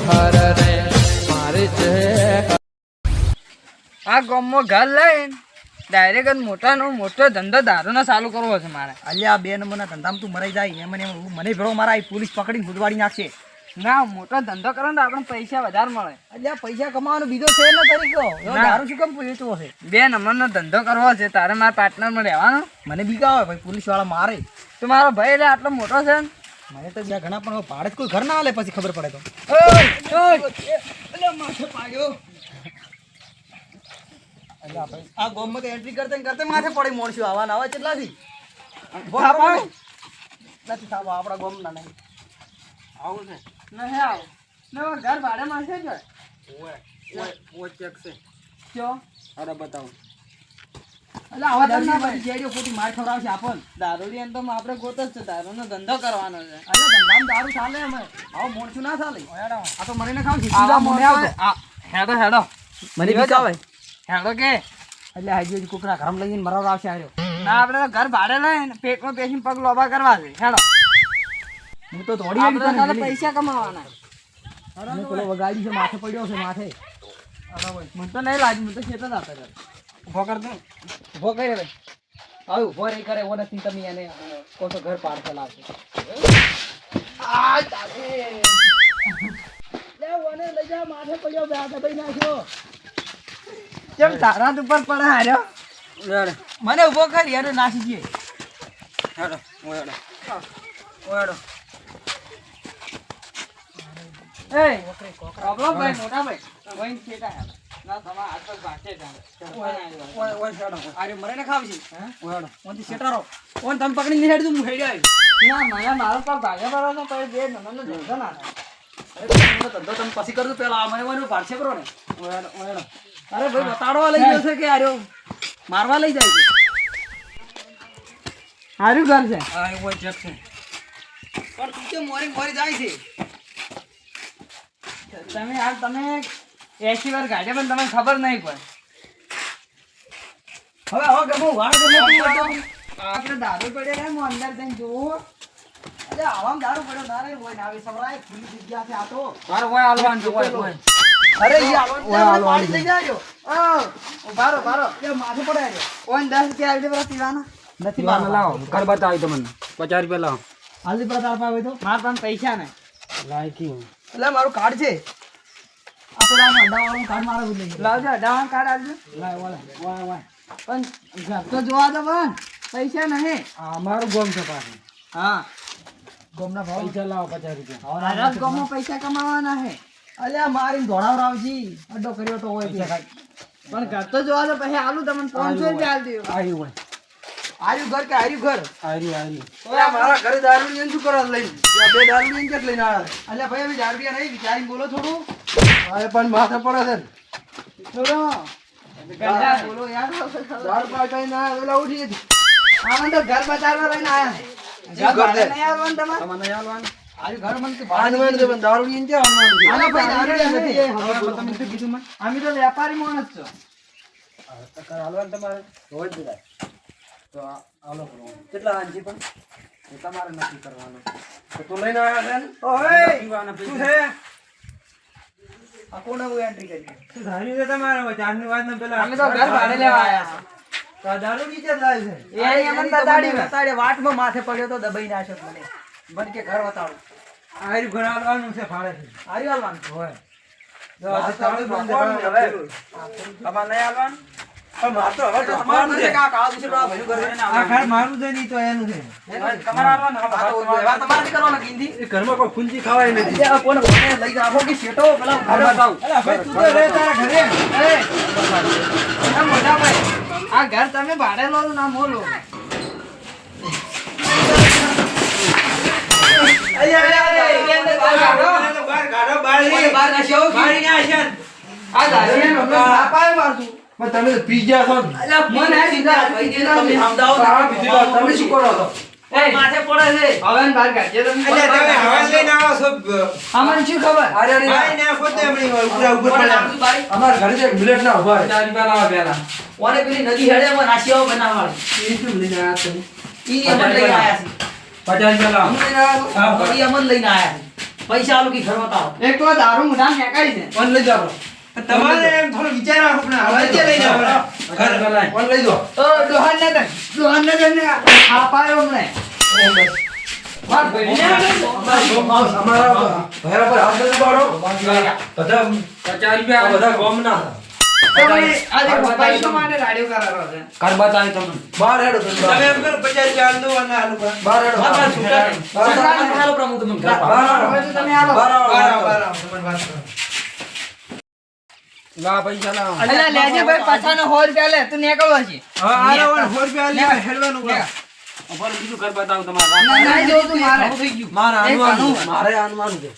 હર રે મારી છે આ ગામમાં ઘર લઈને ડાયરેક્ટ મોટો ધંધો દારૂનો ચાલુ કરવો છે મારે. અલ્યા 2 નંબરના ધંધામાં તું મરાઈ જાય એમ મને ભેળો મારા પોલીસ પકડીને ગુદવાડી નાખશે. ના મોટો ધંધો કરો ને આપણે પૈસા વધારે મળે. અલ્યા પૈસા કમાવાનો બીજો છે ને તરીકો દારૂ શું કેમ પૂછતો હશે? 2 નંબરનો ધંધો કરવો છે તારે મારા પાર્ટનરમાં રહેવાનો. મને બીકા હોય ભાઈ પોલીસ વાળા મારે તો મારો ભાઈ એટલે આટલો મોટો છે ને મને તો જ્યાં ઘણા પણ ભાડે કોઈ ઘર ના હાલે પછી ખબર પડે તો. માથે પાડ્યો આ ગોમમાં તો એન્ટ્રી કરતે માથે પડી મોણશું આવા નાવા કેટલાથી નથી થાવ આપણા ગોમ ના નહીં આવું છે નહીં આવ ને ઘર ભાડે મળશે જ ઓય ચેક છે ક્યો અરે બતાવો એટલે આવા દારૂ ના બધી જેડીઓ ખોટી માર ખવડાવશે આપણ દારૂડી એમ તો આપણે ગોત જ છે દારૂનો ધંધો કરવાનો છે. અરે ધંધામાં દારૂ ચાલે અમે આવો મોણશું ના ચાલે આ તો મને ના ખાવ છે આવા મને આવતો હેડો મને બીકા હોય હેડો કે એટલે હાજી કુકરા ઘરમાં લઈને મરાવ આવશે આર્યો ના આપણે તો ઘર ભાડે લઈને પેટમાં પેશીને પગ લોબા કરવા છે. હેડો હું તો થોડી આપણે ખાલી પૈસા કમાવાના. મને પેલો વગાડી છે માથે પડ્યો છે માથે મને તો નહીં લાગ્યું, મને તો ખેતર આપે છે. ઉભો કર દઉં ઉભો કરે ભાઈ હવે ઉભો રહી કરે એવો નથી તમે એને કહો તો ઘર પાર્સલ આવશે લઈ જા માથે પડ્યો દબાઈ નાખ્યો કેમ તારા જ ઉપર પડે હાર્યો મને ઉભો કર યાર નાસી જઈએ હેડો ઓયડો એ પ્રોબ્લેમ ભાઈ મોટા ભાઈ વહીન ખેતા હેડો ના તમારા હાથ પર ભાગે જાણે ઓય હેડો આરે મરે ને ખાવી છે ઓયડો ઓનથી સેટારો ઓન તમે પકડીને હેડ તું હેડ આવી ના મને મારો પર ભાગે પડવાનો પછી 2 નંબરનો ધંધો ના થાય. અરે ધંધો તમે પછી કરજો પેલા મને મને પાડશે કરો ને ઓયડો અરે ભાઈ બતાડવા લઈ ગયો છે કે આર્યો મારવા લઈ જાય છે સારું ઘર છે. હા એ ઓય ચેક છે પણ તું કે મોરી જાય છે તમે 80 વાર ગાડ્યા પણ તમને ખબર નહીં પડે. હવે કે હું વાળ કે આપણે દારૂ પડ્યો ને હું અંદર જઈને જોવું. અરે આવામ દારૂ પડ્યો ના રે હોય ના આવી સવરાય ખુલ્લી જગ્યા છે આ તો મારો હોય હાલવાનું છે હોય અરે ઈ આવામ પાણી લઈ જાજો બારો એ માથે પડે આજો ઓન 10 રૂપિયા આવી દે બરા પીવાના નથી લાવો કર બતાવી તમને 50 રૂપિયા લાવો હાલથી બતાવ પાવે તો મારા પાસે પૈસા નહીં. લાયકી એટલે મારું કાર્ડ છે આપણે આ અડાવાળું કાર્ડ મારે લઈ લાવજો અડાવણ કાર્ડ આવજો. લાય વાય પણ ઘર તો જોવા દો પણ પૈસા નહીં. આ મારું ગોમ છે પાછું હા ગોમના ભાવ પૈસા લાવો 50 રૂપિયા મારા ગામમાં પૈસા કમાવાના છે. અલ્યા મારી દોડાવરાવજી અડ્ડો કર્યો તો હોય પૈસા પણ ઘર તો જોવા દો પછી આલું તમને 500 રૂપિયા આલી દઉં. આવ્યું હોય આર્યું ઘર કે આર્યું ઘર ઓલા મારા ઘરે દારૂ લઈને શું કરવા લઈને ત્યાં 2 દારૂ લઈને કેટ લઈને આવ્યા અલ્યા ભાઈ અમે દારૂ નહીં વિચારીને બોલો થોડું અરે પણ માથે પડે છે છોડો ગંડા બોલો યાર દારૂ પાટાઈ ના ઓલા ઉઠી હતી આમાં તો ઘર બતાવવા લઈને આયા ઘર ભાડે નહીં આવવાનું તમારે. તમને આવવાનું આર્યું ઘર મને ભાડું છે પણ દારૂ લઈને ક્યાં આવવાનું આના ભાઈ દારૂ નથી નથી. હવે તમે શું કીધું મને અમે તો વેપારી માણસ છો. હાલવાનું તમારે રોજ બધાય તો હાલો કેટલા વાંચી પણ એ તમારે નક્કી કરવાનું તો તું લઈને આવ્યા છે ને ઓય શું છે આ કોને હું એન્ટ્રી કરી શું ધાર્યું છે તમારે ચારની વાત ને પેલા અમે તો ઘર ભાડે લેવા આયા તો દારૂ નીચે જ લાવે છે એ એમને બતાડ્યું. વાટમાં માથે પડ્યો તો દબાઈ નાખ્યો મને બન કે ઘર બતાડો આર્યું ઘર હાલવાનું છે ભાડે આર્યું હાલવાનું હોય જો આ ચાલુ બંધ હવે અમાર નહીં હાલવાનું પણ માર તો હવે તમારું છે કા કાળ દિવસે બડા ભયું કરે આ ઘર મારું છે નહીં તો એનું છે તમારે હાલવાનું હવે તમારે નહીં કરવાનું ગીંધી એ ઘરમાં કોઈ ફૂંજી ખાવાય નથી આ કોને કોને લઈ જાવો કે શેટો પેલા ઘર બતાવ અરે ભાઈ તું તો રે તારા ઘરે એ મોટા ભાઈ આ ઘર તમે ભાડે લો છો ના મોલો. આ દારૂને અમે ના પાય મારતું. પણ તમે તો પી ગયા છો મને આ સીધા ભાઈ જે તમે સમજાવો તમે શું કરો છો એ માથે પડે છે હવે ને બહાર કાઢજે તમે. અમને શું ખબર અરે અરે અમારા ઘરે એક બુલેટ ના ઉભા રહે. ઓને પેલી નદી હેડે એમાં નાસિયાઓ બનાવવાળી એ શું લઈને આયા તમે ઈ અમન લઈને આયા છે 50 રૂપિયા લાવો. ઈ અમન લઈને આયા છે પૈસા આલો કે ઘર બતાવો. એકલો દારૂ મોઢા મેકાઈ છે. ફોન લઈ જાઓ. તમારે એમ થોડું વિચાર રાખો પણ હવે જે લઈ જાવ ફોન લઈ જાઓ. ડોહાન ને દે ને આપાયો હમણે વાત ભરી અમારા ભેરા પર હાથ નથી પાડો. બધા 50 રૂપિયા બધા ગોમના. આજે પૈસા માટે રાડિયો કરારો છે. ઘર બતાવી તમને. બહાર હેડો તમે. તમે એમ કરો 50 રૂપિયા આલ દો અને આલુ પર બહાર હેડો. બહાર છૂટા હાલો પ્રમુખ તમને ઘર હવે તો તમે આલો. બાર તમને વાત કરો લા પૈસા લાવો. અલ્યા લેજે ભાઈ પાછાનો 100 રૂપિયા લે તું નીકળવા છે. હવે આ રવણ 100 રૂપિયા લે હેડવાનું કરો ઉપર બીજું ઘર બતાવો તમારા. ના જોવું તું મારે થઈ ગયું. મારા એક આનવાનું આનું. મારે આનવાનું છે.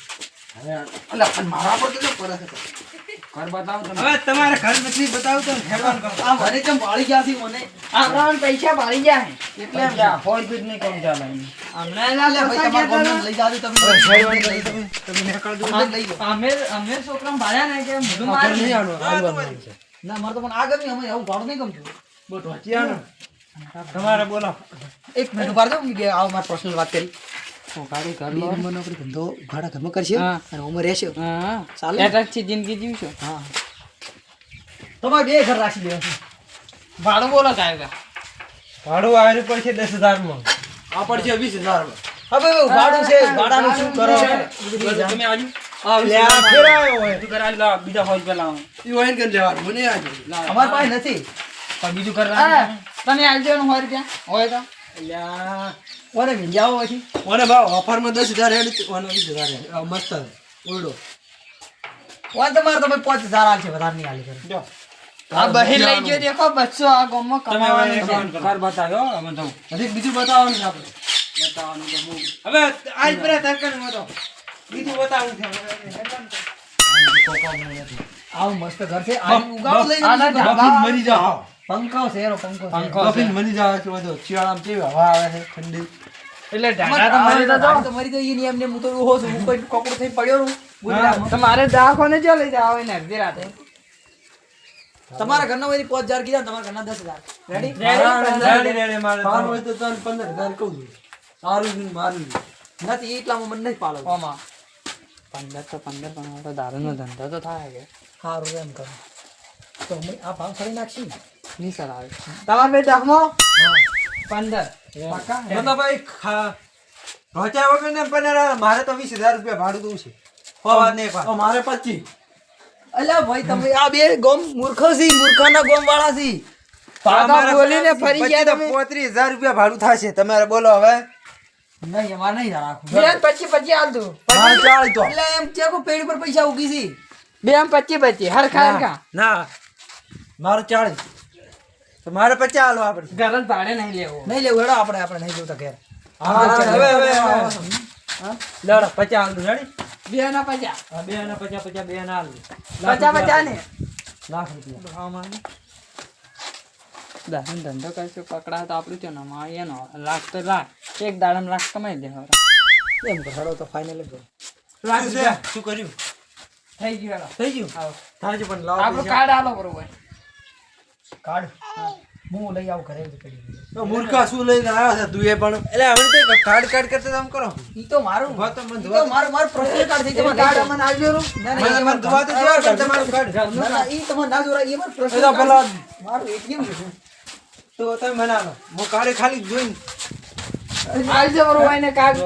અલા પણ મારા પર તો પડે છે. ઘર બતાવો તમે. હવે તમારે ઘર નથી બતાવતો ને હેડવાનું કરો આ મને કેમ વાળી ગયા છે મને. આપણા પૈસા પાડી ગયા હે એટલે એમ જા ફોન પીટ નહીં કોમ ચાલે. હમણાં ના લે ભાઈ ભાઈ તમારા તમારે ગોમને લઈ જાજો તમે. હેડવાનું કરો તમે નેકળ દો લઈ જાઓ. અમે છોકરા ભાડ્યા ને કે મોઢું ઘર મારે નહીં નહીં. આનું. ના મારે તો પણ આ ગમ્યું અમે આવું ભાડું નહીં ગમતું. બહુ ઢોચી આનો. તમારે બોલો એક મિનિટ ઉભા રહો કે આવો મારે પર્સનલ વાત કરી. બે નંબરનો આપણે ધંધો ભાડા ઘરમાં કરશે હા. અને ઉંમર રહેશે. હા ચાલે? એટકથી જિંદગી જીવશો. હા તમારે બે ઘર રાખી દેવા છે. ભાડું બોલો કાયગા ભાડું આવ્યું પડશે 10,000 માં આ પડશે 20,000 માં. હવે ભાડું છે ભાડાનું શું કરો તમે આજુ લે આ ફેરાયો હોય તું કરા લા બીજા 100 રૂપિયા લાવો. ઈ વાઈન કરી લેવાનું મને આજે અમારી પાસે નથી. પણ બીજું કરવા તમે આલજો ને 100 રૂપિયા હોય તો લ્યા કોને વિંજાવો પછી મને ભાવ ઓફરમાં 10,000 હેડ અને 20,000 હેડ મસ્ત ઓરડો કોણ તમારે તમે 5,000 આલશે વધારે નહીં આલી કરે. જો આ બહેર લઈ ગયો દેખો બચ્ચો આ ગામમાં કમાવાનું છે. ઘર બતાવ્યો અમે તો હજી બીજું બતાવવાનું છે આપણે. બતાવવાનું તો બહુ હવે આજ પર તરકન હતો બીજું બતાવું છે આવું મસ્ત ઘર છે. આ ઉગાવ લઈ આના જજો. ધાબા મરી જાઓ પંખો છે એનો પંખો છે. પંખો. બફીન મરી જાવ છે બધો શિયાળામાં કેવી હવા આવે છે ઠંડી એટલે અમારે ઢાકા તો મરી તો ગાડી તો મરી ગઈ એની એમને હું તો ઉભો છું. હું કોઈ કોકડો થઈને પડ્યો છું. ગુજરાતમાં. તમારે દવાખાને જો લઈ જાવ ને અડધી રાતે તમારા ઘરના વળી 5,000 કીધા તમારા ઘરના 10,000 રેડી રેડી રેડી મારે સારું હોય તો તને 15,000 કહું છું. સારું છે મારું નથી એટલામાં મને નહીં પાડો. ઓમાં 15 તો 15 પણ હવે તો દારૂનો ધંધો તો થાય કે સારું એમ કરો તો અમે આ ભાવ ફરી નાખશી. નહીં સર આવે તમારે બે દખમો 15 પાકા તો ભાઈ રોચા વગર ને પણ મારે તો 20,000 રૂપિયા ભાડું દઉં છે વાત નહીં પા મારે 25. અલ્યા ભાઈ તમે આ બે ગોમ મૂર્ખો છી, મૂર્ખાના ગોમ વાળા છી. પાકા બોલીને ફરી ગયા તો તમે 35,000 રૂપિયા ભાડું થશે તમારે બોલો હવે નહીં અમારે નહીં રાખવું. બે પછી હાલ તું મારે 40 તો એટલે એમ ચેકો પેડ પર પૈસા ઉગી છી. બે પછી હરખા હરખા ના મારે 40 તો મારે 50 હાલવા આપણે ઘર જ ભાડે નહીં લેવો નહીં લેવું હેડો આપણે નહીં જોતા ઘેર. હવે લડ 50 હાલ દો રેડી બે ના 50 હા બે ના 50 50 બે ના હાલ 50 ને લાખ રૂપિયા દારૂનો ધંધો કરશું પકડા તો આપણું છે ને માં એનો લાખ તો લાખ એક દાડામાં લાખ કમાઈ દે હવે એમ તો હેડો તો ફાઇનલ કરો. લાખ છે શું કર્યું થઈ ગયું હેડો. થઈ ગયું આવો. થાય છે પણ લાવો આપણું કાર્ડ આલો બરોબર કાર્ડ હું લઈ આવું ઘરે જ કરી દઉં. તો મૂર્ખા શું લઈને આવ્યા છે તું એ પણ એટલે હવે તો કાર્ડ કાર્ડ કરતા તમે કરો ઈ તો મારું ઉભા તો મને ઈ તો ધોવા મારું પર્સનલ કાર્ડ થઈ તમારે કાર્ડ કાર્ડ અમને આવજો રો. ના ના મને ધોવા તો દેવા પણ તમારું કાર્ડ ના ના ઈ તમારે ના જોરા ઈ મારું એ તો પર્સનલ પેલા મારું ATM છે. તો તમે મને આલો હું કાર્ડ ખાલી જોઈને આવજો બરોબર એને કાર્ડ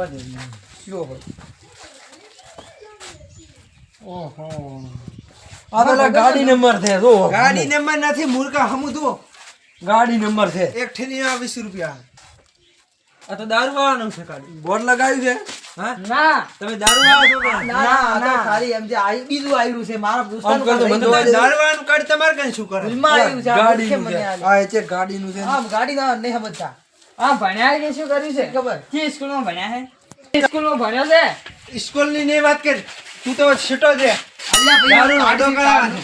જુઓ ભાઈ. ઓહો આ પેલા ગાડી નંબર છે જો ગાડી નંબર નથી મૂર્ખા હમુ દો ગાડી નંબર છે એક ઠેલીના 20 રૂપિયા આ તો દારૂ વાળાનું છે ગાડી બોર્ડ લગાવ્યું છે હા ના તમે દારૂ વાળા છો કે ના ના આ તો ખાલી એમ જે આઈ બીજું આવ્યું છે મારા આમ દોસ્તાનું કરતો કાર્ડ મને લઈ જાઓ. દારૂ વાળાનું કાર્ડ તમારે કઈ શું કરે ભૂલમાં આવ્યું છે, આ ગાડીનું મૂર્ખે મને છે આલ્યું. આ છે ગાડીનું છે આમ ગાડી ના નહીં સમજતા આ ભણ્યા કે શું કર્યું છે ખબર કે સ્કૂલમાં ભણ્યા હે સ્કૂલમાં ભણ્યો છે સ્કૂલની નહીં વાત કર તું તો છૂટો છે અલ્યા ભાઈ દારૂ આ વાળો કરાવવાનો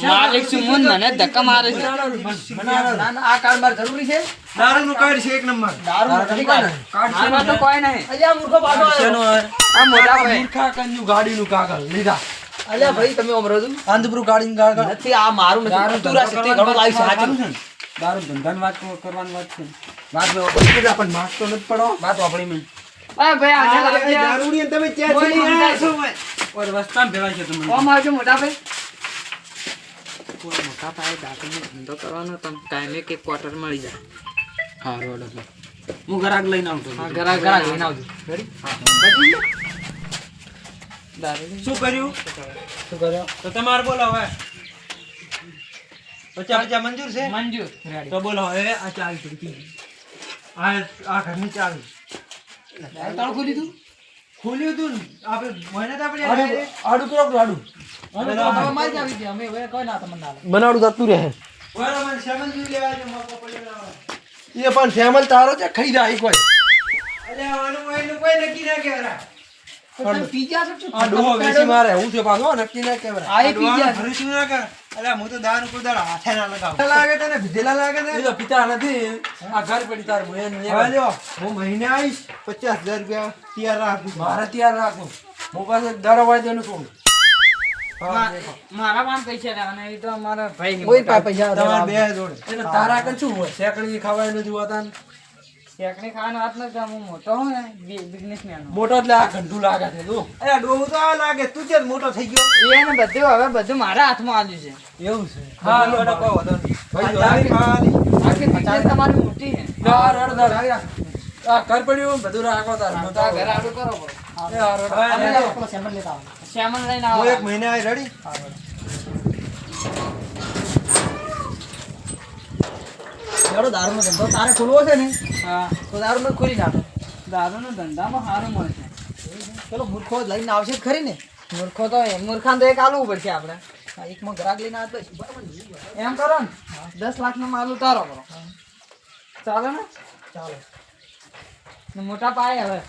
માલિક સુમન મને ધક્કા મારે છે ના ના આ કાર્ડ મારે જરૂરી છે. દારૂનું કાર્ડ છે એક નંબર દારૂ નથી કાર્ડ. આમાં તો કોઈ નહીં અલ્યા મૂર્ખો પાછો આવ્યો. આ મોટા ભાઈ મૂર્ખા કન્યુ ગાડીનું કાગળ લીધા અલ્યા ભાઈ તમે ઓમ રહો છો? આંધ્રપુર ગાડીનું કાગળ નથી આ મારું નથી તું રાખ તે ઘણો લાવી છે સાચું. દારૂ ધંધાની વાત કરવાની વાત છે વાત પણ માગતો નથી પડો વાત વાપરી મેં આ ભાઈ આજે લાગજે. દારૂડી ને તમે ક્યાં કોઈ ચડી સમજાય રહ્યા છો ભાઈ? ઓર રસ્તામાં ભેળા છે તમને કોમ આવજો મોટા ભાઈ. કોઈ મોટા ભાઈ દારૂનો ધંધો કરવાનો તમે ટાઈમે કે ક્વાર્ટર મળી જાય. હા રોડ હું ઘરાક લઈને આવતો હા ઘરા ઘરા લઈને આવજો. રેડી? દારૂ શું કર્યું તો તમારે બોલો હવે 50 મંજૂર છે મંજૂર. રેડી. તો બોલો હવે આ ચાવી પડી આ ઘરની ચાવી તાળું ખોલી તું? ખોલ્યું હતું ને આપણે મને તો આપણે આડું કરો આડું હવે મારી જ આવી છે. અમે હવે કોઈ ના તમને ના લે. બનાવડું જતું રહે બરાબર મને સેમન જોઈ લેવા છે મોકો પડી લાવવા એ પણ ફેમલ તારો છે ખાઈ જાય કોઈ અલે આનું એનું કોઈ નક્કી ના કહેવાય તમે પી ગયા છો શું? આ ડોહો વેચી મારે હું છે પાછો નક્કી ના કહેવાય આ એ પી ગયા છો. ભરું શું ના કર અલે હું તો દારૂ કોઈ દાડો હાથે ના લગાવું લાગે તને ભીધેલા લાગે છે એ તો પિતા નથી આ ઘર પડી તાર એનું હવે જો હું મહિને આવીશ 50,000 રૂપિયા તૈયાર રાખું મારે તૈયાર રાખું હું પાસે દર વાય દેનું છું મારા પાસે પૈસા લેવાના એ તો મારા ભાઈ કોઈ પાસે પૈસા તમારે બે જોડે એટલે તારા કન શું હોય શેકડી ખવાય નથી હોતા ને શેકણી ખાવાની વાત નથી. હું મોટો હું ને બિઝનેસમેન. મોટો એટલે આ ઘંટું લાગે છે તું અરે ડોહું તો આ લાગે તું છે મોટો થઈ ગયો એને બધું હવે બધું મારા હાથમાં આવ્યું છે. એવું છે હા લો એનો કહો તો ભાઈ ચાવી ખાવાની આખી business તમારી મોટી છે. આ ઘર પડ્યું બધું રાખો તાર તો આ ઘરે આડું કરો પડે. એ આ રોડ. હવે લે. શ્યામલ લઈને હું આવો. એક મહિને આવી રેડી હેડો દારૂનો ધંધો તારે ખોલવો છે ને હા. તો દારૂનો જ ખોલી નાખો દારૂનો ધંધામાં સારું મળશે. ચલો મૂર્ખો લઈને આવશે જ ખરી ને મૂર્ખો તો મૂર્ખાને તો એક આલવું પડશે આપણે. આ એકમાં ગ્રાહક લઈને આવતો હશે. બરાબર ને? એમ કરો ને 10 લાખનો માલ ઉતારો કરો. ચાલે ને? ચાલો ને મોટા પાયે હવે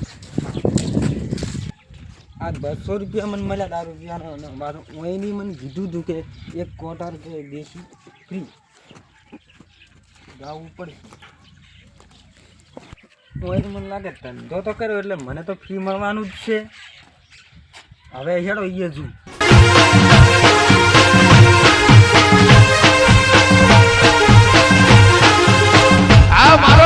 આ 200 રૂપિયા મને મળ્યા દારૂ પીવાનો મારું એની મને કીધું હતું કે એક ક્વાર્ટર કે દેશી ફ્રી ગાવું પડે તો મને લાગે ધંધો તો કર્યો એટલે મને તો ફ્રી મળવાનું જ છે હવે હેડો એ જ આ મારો